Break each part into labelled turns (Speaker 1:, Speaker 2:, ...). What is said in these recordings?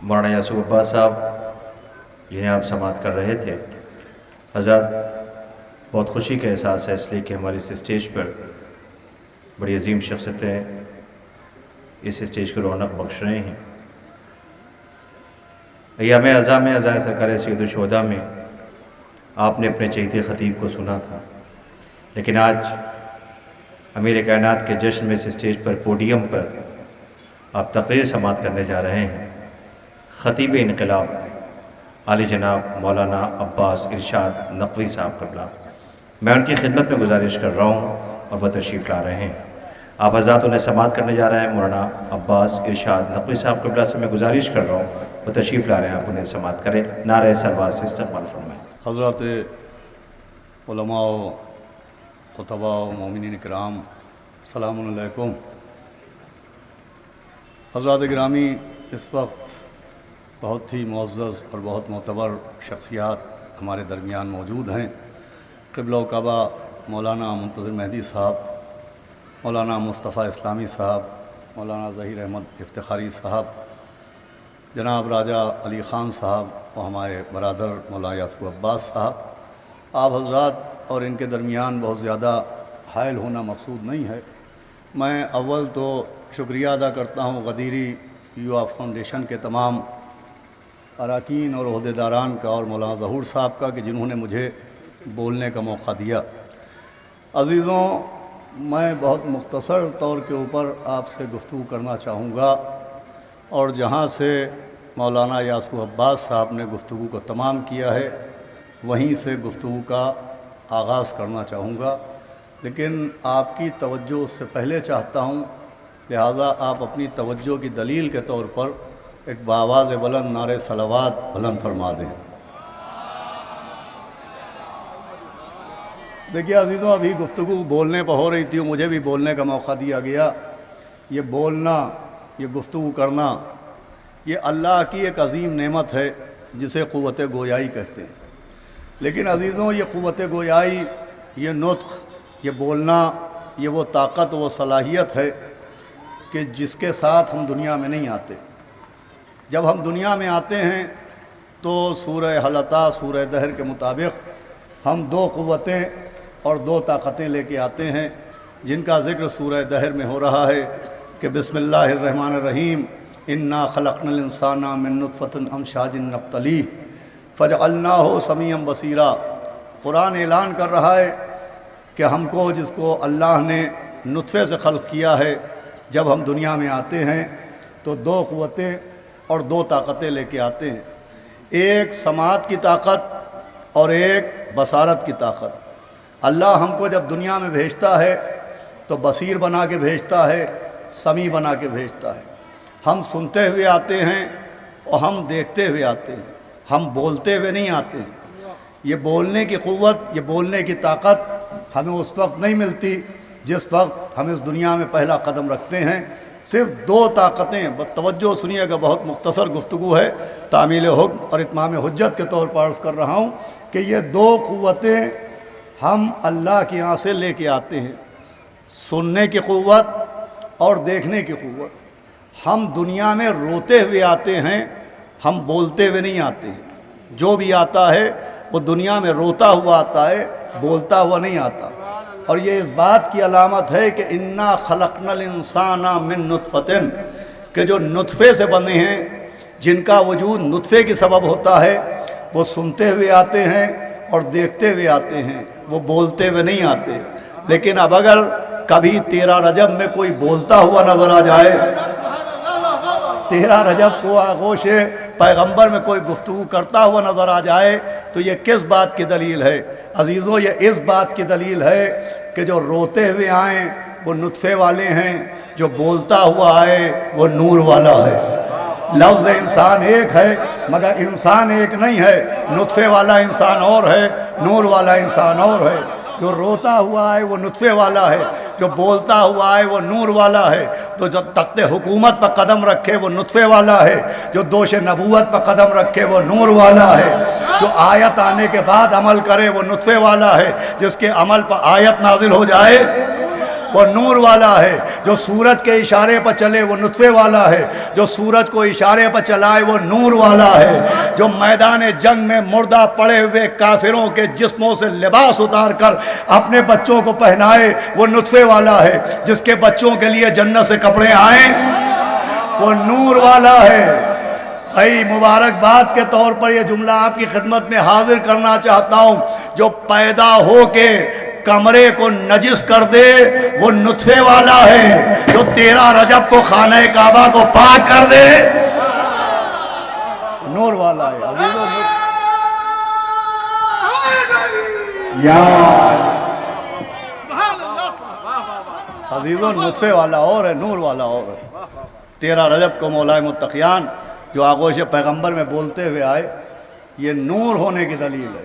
Speaker 1: مولانا یاسوف عباس صاحب جنہیں آپ سماعت کر رہے تھے، حضرات بہت خوشی کا احساس ہے اس لیے کہ ہماری اس اسٹیج پر بڑی عظیم شخصیتیں اس اسٹیج کو رونق بخش رہے ہیں۔ ایام اعزاء میں عزائے سرکار سید الشہداء میں آپ نے اپنے چہیتے خطیب کو سنا تھا، لیکن آج امیر کائنات کے جشن میں اس اسٹیج پر پوڈیم پر آپ تقریر سماعت کرنے جا رہے ہیں۔ خطیب انقلاب عالی جناب مولانا عباس ارشاد نقوی صاحب قبلہ، میں ان کی خدمت میں گزارش کر رہا ہوں اور وہ تشریف لا رہے ہیں۔ آپ حضرات انہیں سماعت کرنے جا رہے ہیں۔ مولانا عباس ارشاد نقوی صاحب قبلہ سے میں گزارش کر رہا ہوں وہ تشریف لا رہے ہیں، آپ انہیں سماعت کریں۔ نعرہ سلوات سے استقبال فرمائیں۔
Speaker 2: حضرات علماء و خطباء و مومنین کرام، السلام علیکم۔ حضرات گرامی، اس وقت بہت ہی معزز اور بہت معتبر شخصیات ہمارے درمیان موجود ہیں۔ قبلہ و کعبہ مولانا منتظر مہدی صاحب، مولانا مصطفیٰ اسلامی صاحب، مولانا ظہیر احمد افتخاری صاحب، جناب راجہ علی خان صاحب اور ہمارے برادر مولانا یاسوف عباس صاحب، آپ حضرات اور ان کے درمیان بہت زیادہ حائل ہونا مقصود نہیں ہے۔ میں اول تو شکریہ ادا کرتا ہوں غدیری یووا فاؤنڈیشن کے تمام اراکین اور عہدیداران کا اور مولانا ظہور صاحب کا کہ جنہوں نے مجھے بولنے کا موقع دیا۔ عزیزوں، میں بہت مختصر طور کے اوپر آپ سے گفتگو کرنا چاہوں گا، اور جہاں سے مولانا یاسوف عباس صاحب نے گفتگو کو تمام کیا ہے وہیں سے گفتگو کا آغاز کرنا چاہوں گا، لیکن آپ کی توجہ اس سے پہلے چاہتا ہوں، لہذا آپ اپنی توجہ کی دلیل کے طور پر ایک بآواز بلند نعرہ صلوات بلند فرما دیں۔ دیکھیے عزیزوں، ابھی گفتگو بولنے پر ہو رہی تھی، مجھے بھی بولنے کا موقع دیا گیا۔ یہ بولنا، یہ گفتگو کرنا، یہ اللہ کی ایک عظیم نعمت ہے جسے قوت گویائی کہتے ہیں۔ لیکن عزیزوں، یہ قوت گویائی، یہ نطق، یہ بولنا، یہ وہ طاقت، وہ صلاحیت ہے کہ جس کے ساتھ ہم دنیا میں نہیں آتے۔ جب ہم دنیا میں آتے ہیں تو سورہ حلطہ، سورہ دہر کے مطابق ہم دو قوتیں اور دو طاقتیں لے کے آتے ہیں، جن کا ذکر سورہ دہر میں ہو رہا ہے کہ بسم اللہ الرحمن الرحیم، انا خلقنا الانسان من نطفۃ امشاج نبتلیہ فجعلناہ سمیعا بصیرا۔ قرآن اعلان کر رہا ہے کہ ہم کو، جس کو اللہ نے نطفے سے خلق کیا ہے، جب ہم دنیا میں آتے ہیں تو دو قوتیں اور دو طاقتیں لے کے آتے ہیں، ایک سماعت کی طاقت اور ایک بصارت کی طاقت۔ اللہ ہم کو جب دنیا میں بھیجتا ہے تو بصیر بنا کے بھیجتا ہے، سمیع بنا کے بھیجتا ہے۔ ہم سنتے ہوئے آتے ہیں اور ہم دیکھتے ہوئے آتے ہیں، ہم بولتے ہوئے نہیں آتے ہیں۔ یہ بولنے کی قوت، یہ بولنے کی طاقت ہمیں اس وقت نہیں ملتی جس وقت ہم اس دنیا میں پہلا قدم رکھتے ہیں۔ صرف دو طاقتیں، توجہ سنیے گا، بہت مختصر گفتگو ہے، تعمیل حکم اور اتمام حجت کے طور پر عرض کر رہا ہوں کہ یہ دو قوتیں ہم اللہ کے یہاں سے لے کے آتے ہیں، سننے کی قوت اور دیکھنے کی قوت۔ ہم دنیا میں روتے ہوئے آتے ہیں، ہم بولتے ہوئے نہیں آتے ہیں۔ جو بھی آتا ہے وہ دنیا میں روتا ہوا آتا ہے، بولتا ہوا نہیں آتا۔ اور یہ اس بات کی علامت ہے کہ انا خلقنا الانسان من نطفۃ، کہ جو نطفے سے بنے ہیں، جن کا وجود نطفے کی سبب ہوتا ہے، وہ سنتے ہوئے آتے ہیں اور دیکھتے ہوئے آتے ہیں، وہ بولتے ہوئے نہیں آتے۔ لیکن اب اگر کبھی 13 رجب میں کوئی بولتا ہوا نظر آ جائے، 13 رجب کو آغوش پیغمبر میں کوئی گفتگو کرتا ہوا نظر آ جائے تو یہ کس بات کی دلیل ہے؟ عزیزوں، یہ اس بات کی دلیل ہے کہ جو روتے ہوئے آئیں وہ نطفے والے ہیں، جو بولتا ہوا آئے وہ نور والا ہے۔ لفظ انسان ایک ہے مگر انسان ایک نہیں ہے، نطفے والا انسان اور ہے، نور والا انسان اور ہے۔ جو روتا ہوا آئے وہ نطفے والا ہے، جو بولتا ہوا آئے وہ نور والا ہے۔ تو جو تخت حکومت پر قدم رکھے وہ نطفے والا ہے، جو دوش نبوت پر قدم رکھے وہ نور والا ہے، جو آیت آنے کے بعد عمل کرے وہ نطفے والا ہے، جس کے عمل پر آیت نازل ہو جائے وہ نور والا ہے، جو سورج کے اشارے پر چلے وہ نطفے والا ہے، جو سورج کو اشارے پر چلائے وہ نور والا ہے، جو میدان جنگ میں مردہ پڑے ہوئے کافروں کے جسموں سے لباس اتار کر اپنے بچوں کو پہنائے وہ نطفے والا ہے، جس کے بچوں کے لیے جنت سے کپڑے آئیں وہ نور والا ہے۔ بھائی مبارکباد کے طور پر یہ جملہ آپ کی خدمت میں حاضر کرنا چاہتا ہوں، جو پیدا ہو کے کمرے کو نجس کر دے وہ نطفے والا ہے، جو 13 رجب کو خانہ کعبہ کو پاک کر دے نور والا ہے۔ عزیزوں نطفے والا اور ہے، نور والا اور ہے۔ 13 رجب کو مولا متقیان جو آغوش پیغمبر میں بولتے ہوئے آئے، یہ نور ہونے کی دلیل ہے۔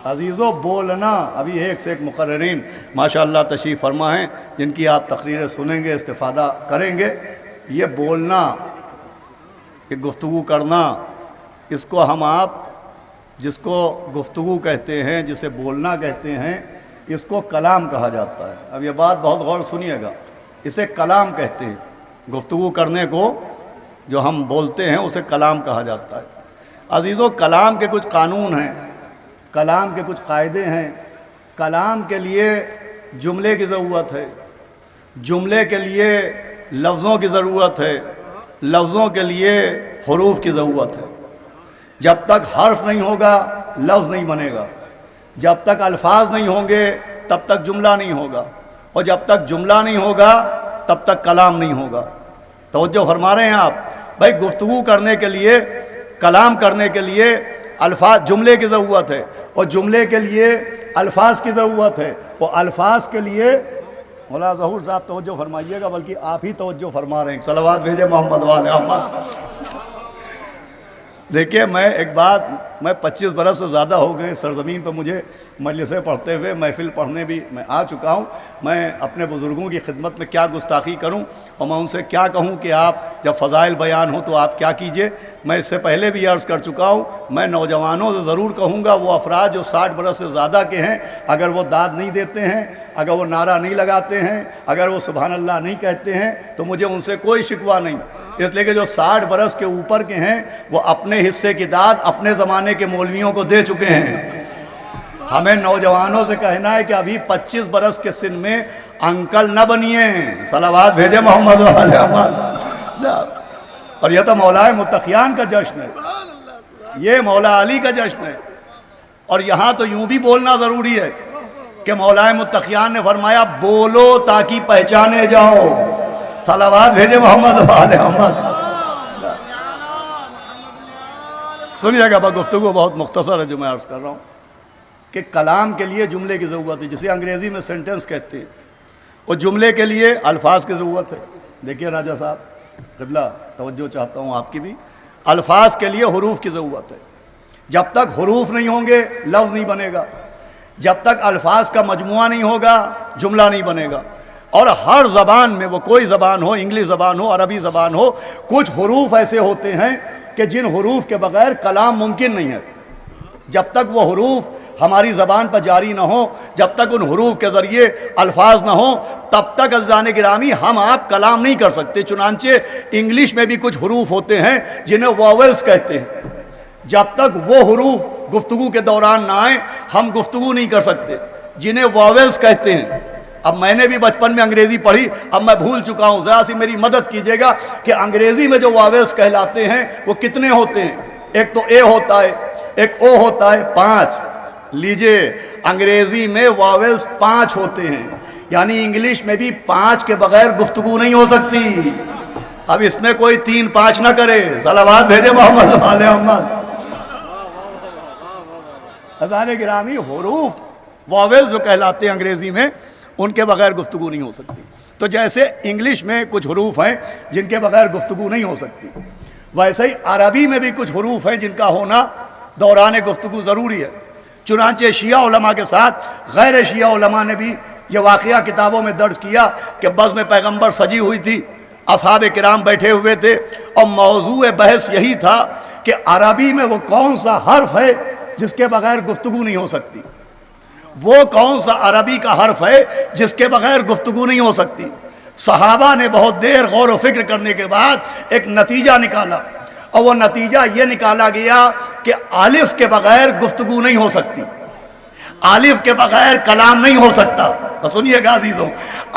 Speaker 2: عزیزوں بولنا، ابھی ایک سے ایک مقررین ماشاءاللہ تشریف فرما ہیں جن کی آپ تقریریں سنیں گے، استفادہ کریں گے۔ یہ بولنا، یہ گفتگو کرنا، اس کو ہم آپ جس کو گفتگو کہتے ہیں، جسے بولنا کہتے ہیں، اس کو کلام کہا جاتا ہے۔ اب یہ بات بہت غور سنیے گا، اسے کلام کہتے ہیں۔ گفتگو کرنے کو جو ہم بولتے ہیں اسے کلام کہا جاتا ہے۔ عزیزوں کلام کے کچھ قانون ہیں، کلام کے کچھ قاعدے ہیں۔ کلام کے لیے جملے کی ضرورت ہے، جملے کے لیے لفظوں کی ضرورت ہے، لفظوں کے لیے حروف کی ضرورت ہے۔ جب تک حرف نہیں ہوگا لفظ نہیں بنے گا، جب تک الفاظ نہیں ہوں گے تب تک جملہ نہیں ہوگا، اور جب تک جملہ نہیں ہوگا تب تک کلام نہیں ہوگا۔ توجہ فرما رہے ہیں آپ؟ بھائی گفتگو کرنے کے لیے، کلام کرنے کے لیے الفاظ، جملے کی ضرورت ہے، اور جملے کے لیے الفاظ کی ضرورت ہے، اور الفاظ کے لیے مولانا ظہور صاحب توجہ فرمائیے گا، بلکہ آپ ہی توجہ فرما رہے ہیں، صلوات بھیجے محمد والے محمد۔ دیکھیے میں ایک بات، میں 25 برس سے زیادہ ہو گئے سرزمین پہ مجھے مجلسیں پڑھتے ہوئے، محفل پڑھنے بھی میں آ چکا ہوں۔ میں اپنے بزرگوں کی خدمت میں کیا گستاخی کروں، اور میں ان سے کیا کہوں کہ آپ جب فضائل بیان ہو تو آپ کیا کیجئے۔ میں اس سے پہلے بھی عرض کر چکا ہوں، میں نوجوانوں سے ضرور کہوں گا، وہ افراد جو 60 برس سے زیادہ کے ہیں، اگر وہ داد نہیں دیتے ہیں، اگر وہ نعرہ نہیں لگاتے ہیں، اگر وہ سبحان اللہ نہیں کہتے ہیں، تو مجھے ان سے کوئی شکوہ نہیں، اس لیے کہ جو 60 برس کے اوپر کے ہیں وہ اپنے حصے کی داد اپنے زمانے کے مولویوں کو دے چکے ہیں۔ ہمیں نوجوانوں سے کہنا ہے کہ ابھی 25 برس کے سن میں انکل نہ بنیے، صلوات بھیجے محمد والے محمد۔ اور یہ تو مولا متقیان کا جشن ہے، یہ مولا علی کا جشن ہے، اور یہاں تو یوں بھی بولنا ضروری ہے کہ مولا متقیان نے فرمایا بولو تاکہ پہچانے جاؤ، صلوات بھیجے محمد والے محمد۔ سنیے گا، گفتگو بہت مختصر ہے جو میں عرض کر رہا ہوں کہ کلام کے لیے جملے کی ضرورت ہے، جسے انگریزی میں سینٹنس کہتے ہیں، اور جملے کے لیے الفاظ کی ضرورت ہے۔ دیکھیے راجہ صاحب قبلہ توجہ چاہتا ہوں آپ کی بھی، الفاظ کے لیے حروف کی ضرورت ہے۔ جب تک حروف نہیں ہوں گے لفظ نہیں بنے گا، جب تک الفاظ کا مجموعہ نہیں ہوگا جملہ نہیں بنے گا۔ اور ہر زبان میں، وہ کوئی زبان ہو، انگلش زبان ہو، عربی زبان ہو، کچھ حروف ایسے ہوتے ہیں کہ جن حروف کے بغیر کلام ممکن نہیں ہے۔ جب تک وہ حروف ہماری زبان پر جاری نہ ہو، جب تک ان حروف کے ذریعے الفاظ نہ ہوں، تب تک عزیزان گرامی ہم آپ کلام نہیں کر سکتے۔ چنانچہ انگلش میں بھی کچھ حروف ہوتے ہیں جنہیں واولز کہتے ہیں، جب تک وہ حروف گفتگو کے دوران نہ آئیں ہم گفتگو نہیں کر سکتے، جنہیں واولز کہتے ہیں۔ اب میں نے بھی بچپن میں انگریزی پڑھی، اب میں بھول چکا ہوں، ذرا سی میری مدد کیجیے گا کہ انگریزی میں جو واولز کہلاتے ہیں وہ کتنے ہوتے ہیں؟ ایک تو اے ہوتا ہے، ایک او ہوتا ہے، 5۔ لیجئے انگریزی میں واولز 5 ہوتے ہیں، یعنی انگلش میں بھی 5 کے بغیر گفتگو نہیں ہو سکتی۔ اب اس میں کوئی 3 5 نہ کرے، صلوات بھیجے محمد والے محمد۔ عزیزان گرامی حروف واولز جو کہلاتے ہیں انگریزی میں، ان کے بغیر گفتگو نہیں ہو سکتی۔ تو جیسے انگلش میں کچھ حروف ہیں جن کے بغیر گفتگو نہیں ہو سکتی، ویسے ہی عربی میں بھی کچھ حروف ہیں جن کا ہونا دوران گفتگو ضروری ہے۔ چنانچہ شیعہ علماء کے ساتھ غیر شیعہ علماء نے بھی یہ واقعہ کتابوں میں درج کیا کہ بزم پیغمبر سجی ہوئی تھی، اصحاب کرام بیٹھے ہوئے تھے، اور موضوع بحث یہی تھا کہ عربی میں وہ کون سا حرف ہے جس کے بغیر گفتگو نہیں ہو سکتی۔ وہ کون سا عربی کا حرف ہے جس کے بغیر گفتگو نہیں ہو سکتی؟ صحابہ نے بہت دیر غور و فکر کرنے کے بعد ایک نتیجہ نکالا، اور وہ نتیجہ یہ نکالا گیا کہ الف کے بغیر گفتگو نہیں ہو سکتی، الف کے بغیر کلام نہیں ہو سکتا۔ تو سنیے گا عزیزوں،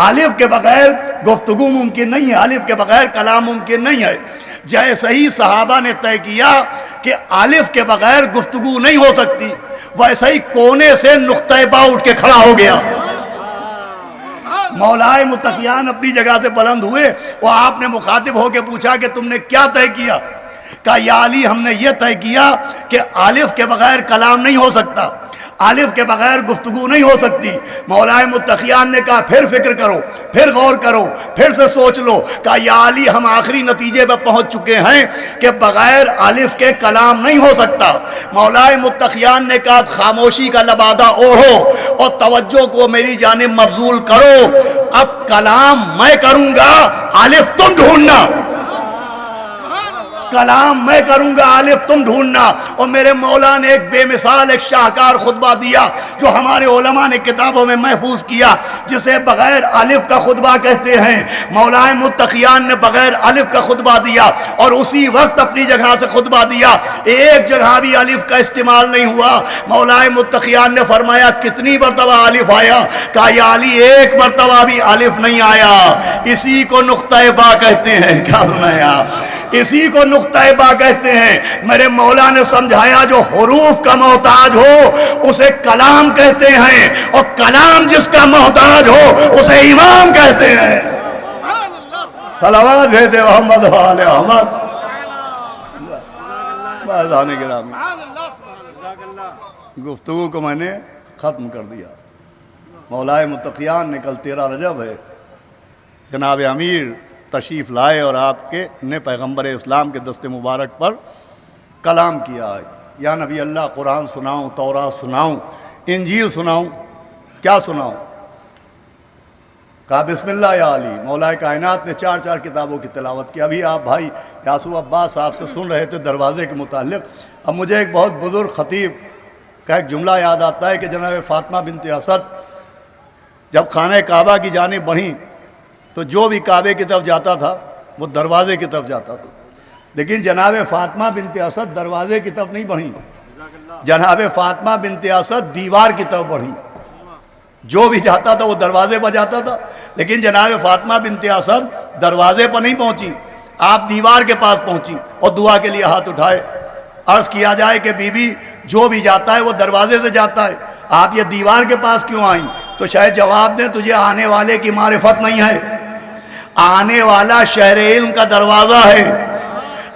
Speaker 2: الف کے بغیر گفتگو ممکن نہیں ہے، الف کے بغیر کلام ممکن نہیں ہے۔ جیسے ہی صحابہ نے طے کیا کہ الف کے بغیر گفتگو نہیں ہو سکتی، ویسے ہی کونے سے نقطہ با اٹھ کے کھڑا ہو گیا۔ مولائے متقیان اپنی جگہ سے بلند ہوئے، اور آپ نے مخاطب ہو کے پوچھا کہ تم نے کیا طے کیا؟ کہا یا علی، ہم نے یہ طے کیا کہ الف کے بغیر کلام نہیں ہو سکتا، الف کے بغیر گفتگو نہیں ہو سکتی۔ مولائے متقیان نے کہا پھر فکر کرو، پھر غور کرو، پھر سے سوچ لو۔ کہا یا علی، ہم آخری نتیجے پہ پہنچ چکے ہیں کہ بغیر الف کے کلام نہیں ہو سکتا۔ مولائے متقیان نے کہا خاموشی کا لبادہ اوڑھو اور توجہ کو میری جانب مبذول کرو، اب کلام میں کروں گا، الف تم ڈھونڈنا، کلام میں کروں گا، الف تم ڈھونڈنا۔ اور میرے مولا نے ایک بے مثال، ایک شاہکار خطبہ دیا جو ہمارے علماء نے کتابوں میں محفوظ کیا، جسے بغیر الف کا خطبہ کہتے ہیں۔ مولائے متقیان نے بغیر الف کا خطبہ دیا اور اسی وقت اپنی جگہ سے خطبہ دیا، ایک جگہ بھی الف کا استعمال نہیں ہوا۔ مولائے متقیان نے فرمایا کتنی مرتبہ الف آیا؟ کہا یا علی، ایک مرتبہ بھی الف نہیں آیا۔ اسی کو نقطہ با کہتے ہیں۔ کیا سنایا؟ اسی کو نقطہ با کہتے ہیں۔ میرے مولا نے سمجھایا جو حروف کا محتاج ہو اسے کلام کہتے ہیں، اور کلام جس کا محتاج ہو اسے امام کہتے ہیں۔ صلوات بھیجتے محمد و آل محمد۔ بھائیان گرامی، گفتگو کو میں نے ختم کر دیا۔ مولائے متقیان نے کل 13 رجب ہے، جناب امیر تشریف لائے اور آپ کے نے پیغمبر اسلام کے دست مبارک پر کلام کیا ہے۔ یا نبی اللہ، قرآن سناؤں، تورات سناؤں، انجیل سناؤں، کیا سناؤں؟ کہا بسم اللہ یا علی۔ مولا کائنات نے 4 کتابوں کی تلاوت کی۔ ابھی آپ بھائی یاسو عباس صاحب سے سن رہے تھے دروازے کے متعلق۔ اب مجھے ایک بہت بزرگ خطیب کا ایک جملہ یاد آتا ہے کہ جناب فاطمہ بنت اسد جب خانہ کعبہ کی جانب بڑھیں تو جو بھی کعبے کی طرف جاتا تھا وہ دروازے کی طرف جاتا تھا، لیکن جناب فاطمہ بنت اسد دروازے کی طرف نہیں بڑھیں، جناب فاطمہ بنت اسد دیوار کی طرف بڑھیں۔ جو بھی جاتا تھا وہ دروازے پر جاتا تھا، لیکن جناب فاطمہ بنت اسد دروازے پر نہیں پہنچی، آپ دیوار کے پاس پہنچی اور دعا کے لیے ہاتھ اٹھائے۔ عرض کیا جائے کہ بی بی جو بھی جاتا ہے وہ دروازے سے جاتا ہے، آپ یہ دیوار کے پاس کیوں آئیں؟ تو شاید جواب دیں تجھے آنے والے کی معرفت نہیں ہے، آنے والا شہر علم کا دروازہ ہے،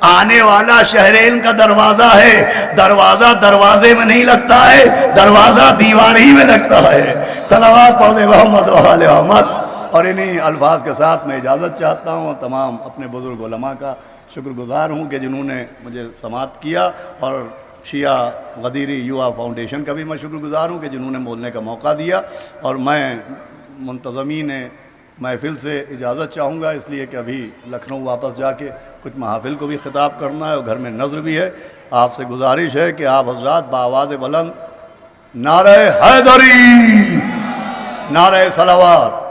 Speaker 2: آنے والا شہر علم کا دروازہ ہے۔ دروازہ دروازے میں نہیں لگتا ہے، دروازہ دیوار ہی میں لگتا ہے۔ صلوات پڑھ دے محمد و آل محمد۔ اور انہی الفاظ کے ساتھ میں اجازت چاہتا ہوں، اور تمام اپنے بزرگ علماء کا شکر گزار ہوں کہ جنہوں نے مجھے سماعت کیا، اور شیعہ غدیری یووا فاؤنڈیشن کا بھی میں شکر گزار ہوں کہ جنہوں نے بولنے کا موقع دیا۔ اور میں منتظمین محفل سے اجازت چاہوں گا، اس لیے کہ ابھی لکھنؤ واپس جا کے کچھ محافل کو بھی خطاب کرنا ہے اور گھر میں نظر بھی ہے۔ آپ سے گزارش ہے کہ آپ حضرات بآواز بلند نعرہ حیدری، نعرہ صلوات،